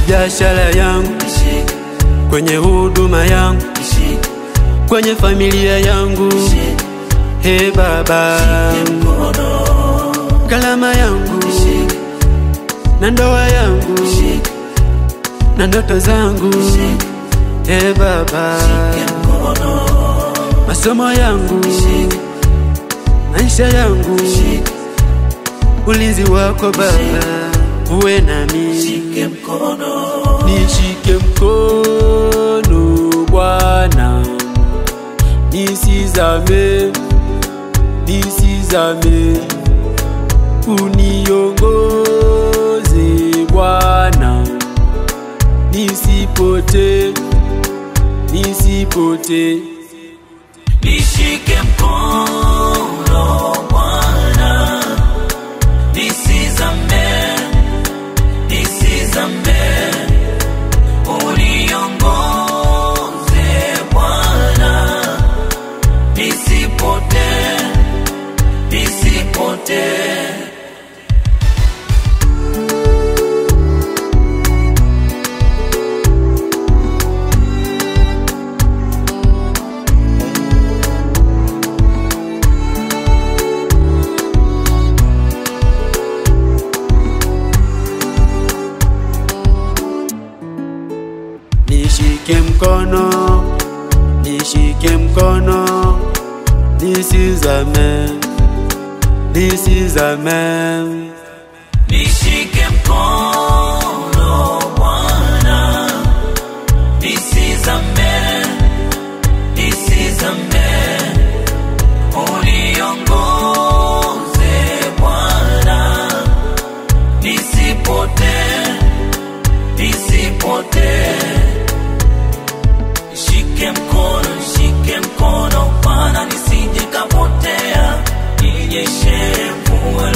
biashara yangu, kwenye huduma yangu, kwenye familia yangu. Hey Baba, kalama yangu na ndoa yangu na ndoto zangu. Hey Baba, masomo yangu, maisha yangu, ulinzi wako Baba uwe nami. Nishike mkono Bwana, nisizame, uniongoze Bwana, nisipote. Nishike mkono Bwana, nisizame, uniongoze Bwana, nisipote. Nishike mkono, nisizame. Nishike mkono Bwana, nisizame, uniongoze Bwana, nisipote. Nishike mkono Bwana, nisije kapotea, ninyeshe mvua